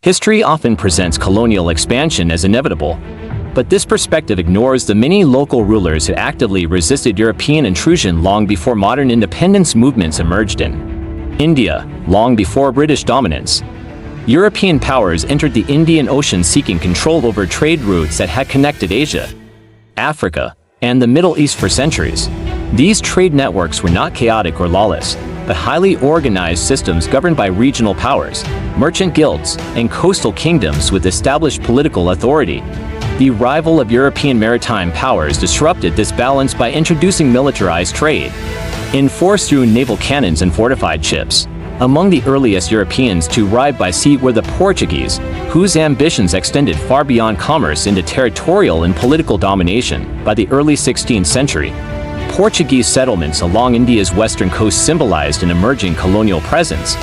History often presents colonial expansion as inevitable, but this perspective ignores the many local rulers who actively resisted European intrusion long before modern independence movements emerged in India, long before British dominance. European powers entered the Indian Ocean seeking control over trade routes that had connected Asia, Africa, and the Middle East for centuries. These trade networks were not chaotic or lawless, but highly organized systems governed by regional powers, merchant guilds, and coastal kingdoms with established political authority. The arrival of European maritime powers disrupted this balance by introducing militarized trade, enforced through naval cannons and fortified ships. Among the earliest Europeans to arrive by sea were the Portuguese, whose ambitions extended far beyond commerce into territorial and political domination. By the early 16th century, Portuguese settlements along India's western coast symbolized an emerging colonial presence.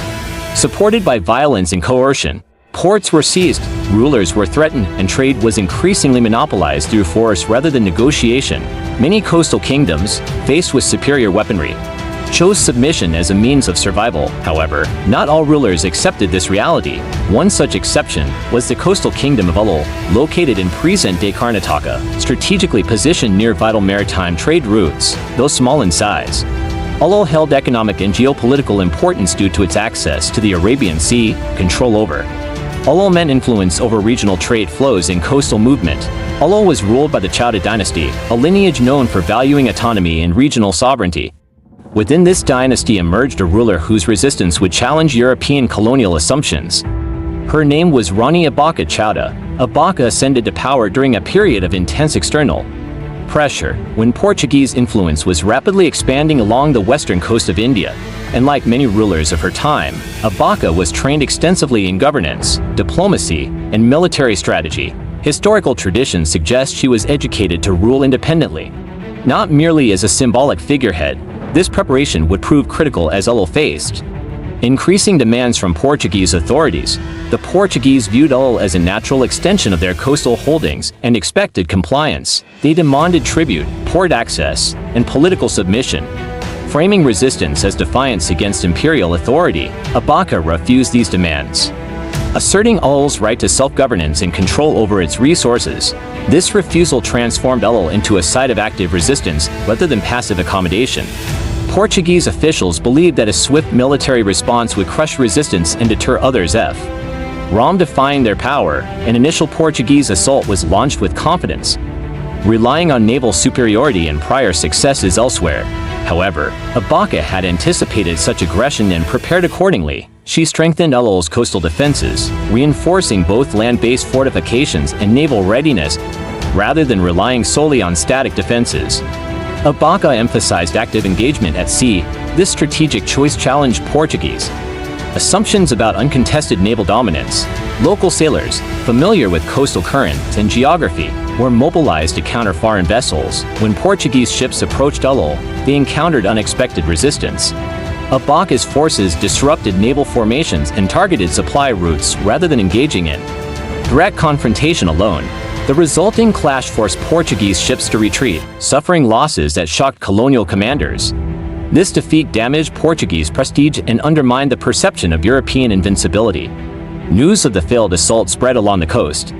Supported by violence and coercion, ports were seized, rulers were threatened, and trade was increasingly monopolized through force rather than negotiation. Many coastal kingdoms, faced with superior weaponry, chose submission as a means of survival. However, not all rulers accepted this reality. One such exception was the coastal kingdom of Ullal, located in present-day Karnataka, strategically positioned near vital maritime trade routes, though small in size. Ullal held economic and geopolitical importance due to its access to the Arabian Sea, control over Ullal meant influence over regional trade flows and coastal movement. Ullal was ruled by the Chowta dynasty, a lineage known for valuing autonomy and regional sovereignty. Within this dynasty emerged a ruler whose resistance would challenge European colonial assumptions. Her name was Rani Abbakka Chowta. Abbakka ascended to power during a period of intense external pressure, when Portuguese influence was rapidly expanding along the western coast of India. And like many rulers of her time, Abbakka was trained extensively in governance, diplomacy, and military strategy. Historical traditions suggest she was educated to rule independently, not merely as a symbolic figurehead. This preparation would prove critical as Ullal faced increasing demands from Portuguese authorities. The Portuguese viewed Ullal as a natural extension of their coastal holdings and expected compliance. They demanded tribute, port access, and political submission. Framing resistance as defiance against imperial authority, Abbakka refused these demands, asserting Ullal's right to self-governance and control over its resources. This refusal transformed Ullal into a site of active resistance rather than passive accommodation. Portuguese officials believed that a swift military response would crush resistance and deter others. Defying their power, an initial Portuguese assault was launched with confidence, relying on naval superiority and prior successes elsewhere. However, Abbakka had anticipated such aggression and prepared accordingly. She strengthened Ullal's coastal defenses, reinforcing both land-based fortifications and naval readiness, rather than relying solely on static defenses. Abbakka emphasized active engagement at sea. This strategic choice challenged Portuguese assumptions about uncontested naval dominance. Local sailors, familiar with coastal currents and geography, were mobilized to counter foreign vessels. When Portuguese ships approached Ullal, they encountered unexpected resistance. Abbakka's forces disrupted naval formations and targeted supply routes rather than engaging in direct confrontation alone. The resulting clash forced Portuguese ships to retreat, suffering losses that shocked colonial commanders. This defeat damaged Portuguese prestige and undermined the perception of European invincibility. News of the failed assault spread along the coast,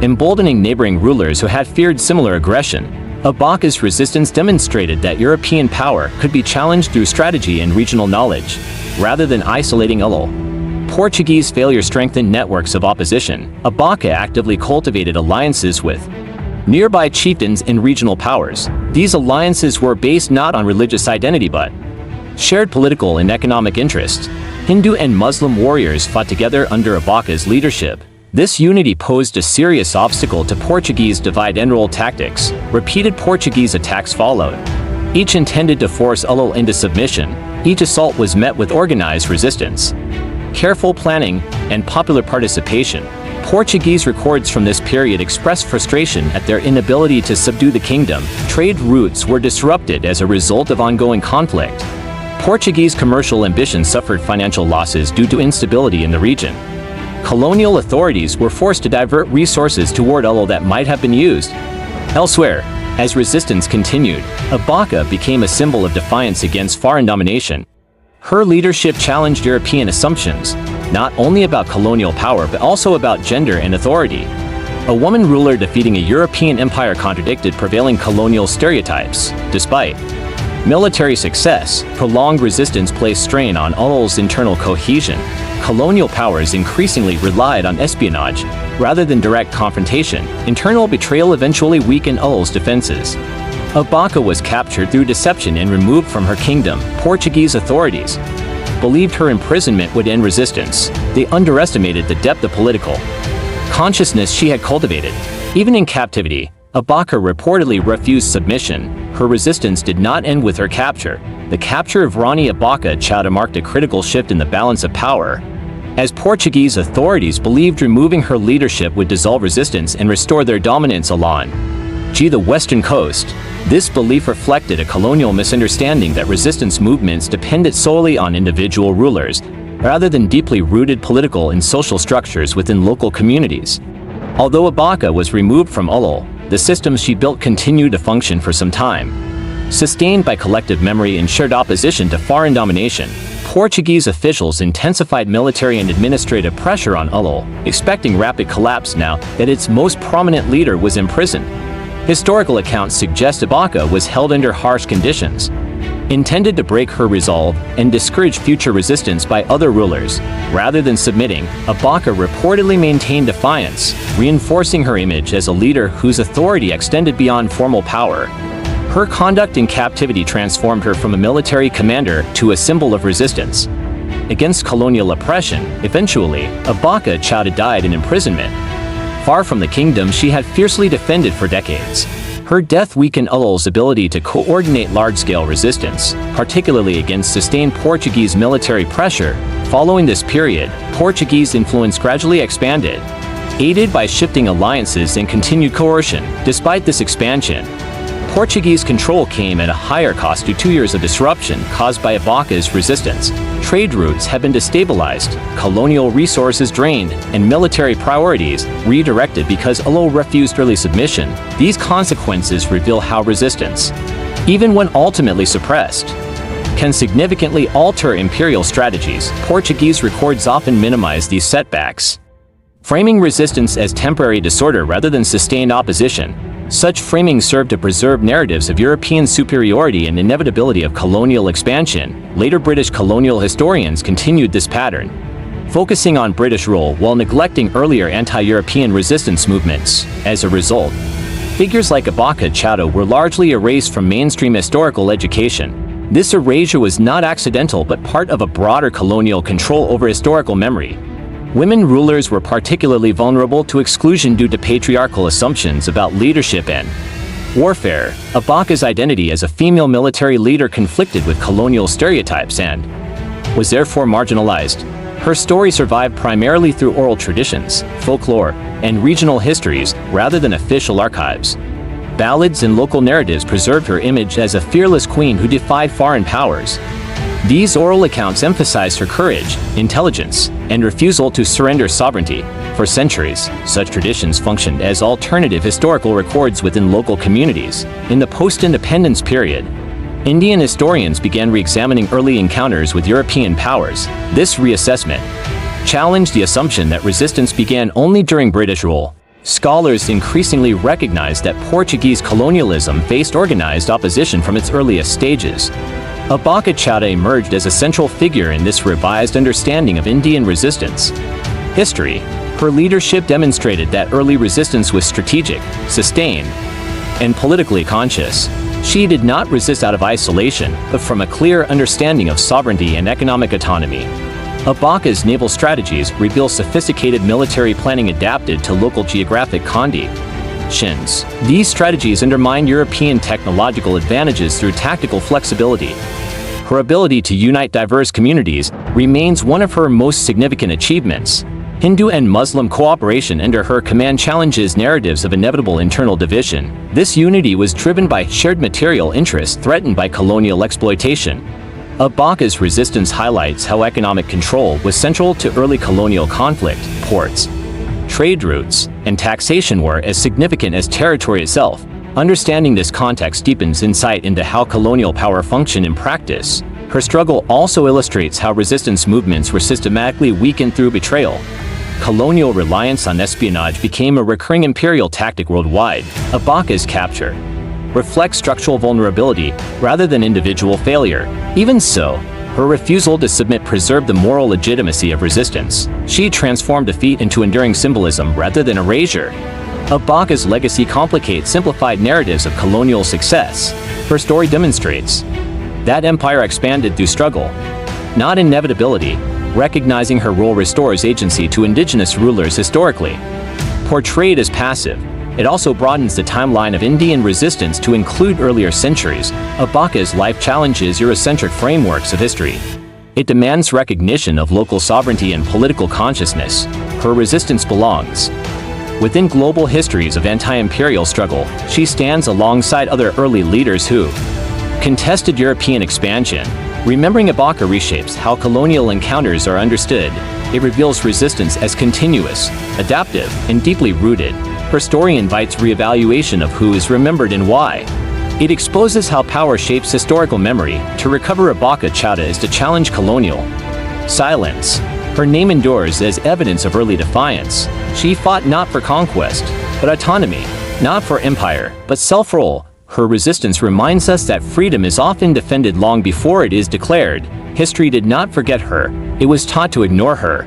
emboldening neighboring rulers who had feared similar aggression. Abbakka's resistance demonstrated that European power could be challenged through strategy and regional knowledge, rather than isolating Ullal. Portuguese failure strengthened networks of opposition. Abbakka actively cultivated alliances with nearby chieftains and regional powers. These alliances were based not on religious identity but shared political and economic interests. Hindu and Muslim warriors fought together under Abbakka's leadership. This unity posed a serious obstacle to Portuguese divide-and-rule tactics. Repeated Portuguese attacks followed, each intended to force Ullal into submission. Each assault was met with organized resistance, careful planning, and popular participation. Portuguese records from this period expressed frustration at their inability to subdue the kingdom. Trade routes were disrupted as a result of ongoing conflict. Portuguese commercial ambitions suffered financial losses due to instability in the region. Colonial authorities were forced to divert resources toward Ullal that might have been used elsewhere. As resistance continued, Abbakka became a symbol of defiance against foreign domination. Her leadership challenged European assumptions, not only about colonial power but also about gender and authority. A woman ruler defeating a European empire contradicted prevailing colonial stereotypes. Despite military success, prolonged resistance placed strain on Ullal's internal cohesion. Colonial powers increasingly relied on espionage rather than direct confrontation. Internal betrayal eventually weakened Ullal's defenses. Abbakka was captured through deception and removed from her kingdom. Portuguese authorities believed her imprisonment would end resistance. They underestimated the depth of political consciousness she had cultivated. Even in captivity, Abbakka reportedly refused submission. Her resistance did not end with her capture. The capture of Rani Abbakka Chowta marked a critical shift in the balance of power, as Portuguese authorities believed removing her leadership would dissolve resistance and restore their dominance along the western coast. This belief reflected a colonial misunderstanding that resistance movements depended solely on individual rulers, rather than deeply rooted political and social structures within local communities. Although Abbakka was removed from Ullal, the systems she built continued to function for some time. Sustained by collective memory and shared opposition to foreign domination, Portuguese officials intensified military and administrative pressure on Ullal, expecting rapid collapse now that its most prominent leader was imprisoned. Historical accounts suggest Abbakka was held under harsh conditions, intended to break her resolve and discourage future resistance by other rulers. Rather than submitting, Abbakka reportedly maintained defiance, reinforcing her image as a leader whose authority extended beyond formal power. Her conduct in captivity transformed her from a military commander to a symbol of resistance against colonial oppression. Eventually, Abbakka Chowta died in imprisonment. Far from the kingdom she had fiercely defended for decades. Her death weakened Ullal's ability to coordinate large-scale resistance, particularly against sustained Portuguese military pressure. Following this period, Portuguese influence gradually expanded, aided by shifting alliances and continued coercion. Despite this expansion, Portuguese control came at a higher cost due to 2 years of disruption caused by Abbakka's resistance. Trade routes had been destabilized, colonial resources drained, and military priorities redirected because Ullal refused early submission. These consequences reveal how resistance, even when ultimately suppressed, can significantly alter imperial strategies. Portuguese records often minimize these setbacks, framing resistance as temporary disorder rather than sustained opposition. Such framing served to preserve narratives of European superiority and inevitability of colonial expansion. Later British colonial historians continued this pattern, focusing on British rule while neglecting earlier anti-European resistance movements. As a result, figures like Abbakka Chowta were largely erased from mainstream historical education. This erasure was not accidental but part of a broader colonial control over historical memory. Women rulers were particularly vulnerable to exclusion due to patriarchal assumptions about leadership and warfare. Abbakka's identity as a female military leader conflicted with colonial stereotypes and was therefore marginalized. Her story survived primarily through oral traditions, folklore, and regional histories rather than official archives. Ballads and local narratives preserved her image as a fearless queen who defied foreign powers. These oral accounts emphasized her courage, intelligence, and refusal to surrender sovereignty. For centuries, such traditions functioned as alternative historical records within local communities. In the post-independence period, Indian historians began re-examining early encounters with European powers. This reassessment challenged the assumption that resistance began only during British rule. Scholars increasingly recognized that Portuguese colonialism faced organized opposition from its earliest stages. Abbakka Chowta emerged as a central figure in this revised understanding of Indian resistance history. Her leadership demonstrated that early resistance was strategic, sustained, and politically conscious. She did not resist out of isolation, but from a clear understanding of sovereignty and economic autonomy. Abbakka's naval strategies reveal sophisticated military planning adapted to local geographic conditions. These strategies undermine European technological advantages through tactical flexibility. Her ability to unite diverse communities remains one of her most significant achievements. Hindu and Muslim cooperation under her command challenges narratives of inevitable internal division. This unity was driven by shared material interests threatened by colonial exploitation. Abbakka's resistance highlights how economic control was central to early colonial conflict. Ports, trade routes, and taxation were as significant as territory itself. Understanding this context deepens insight into how colonial power functioned in practice. Her struggle also illustrates how resistance movements were systematically weakened through betrayal. Colonial reliance on espionage became a recurring imperial tactic worldwide. Abbakka's capture reflects structural vulnerability rather than individual failure. Even so, her refusal to submit preserved the moral legitimacy of resistance. She transformed defeat into enduring symbolism rather than erasure. Abbakka's legacy complicates simplified narratives of colonial success. Her story demonstrates that empire expanded through struggle, not inevitability. Recognizing her role restores agency to indigenous rulers historically. Portrayed as passive, it also broadens the timeline of Indian resistance to include earlier centuries. Abbakka's life challenges Eurocentric frameworks of history. It demands recognition of local sovereignty and political consciousness. Her resistance belongs within global histories of anti-imperial struggle. She stands alongside other early leaders who contested European expansion. Remembering Abbakka reshapes how colonial encounters are understood. It reveals resistance as continuous, adaptive, and deeply rooted. Her story invites reevaluation of who is remembered and why. It exposes how power shapes historical memory. To recover Abbakka Chowta is to challenge colonial silence. Her name endures as evidence of early defiance. She fought not for conquest, but autonomy, not for empire, but self-rule. Her resistance reminds us that freedom is often defended long before it is declared. History did not forget her, it was taught to ignore her.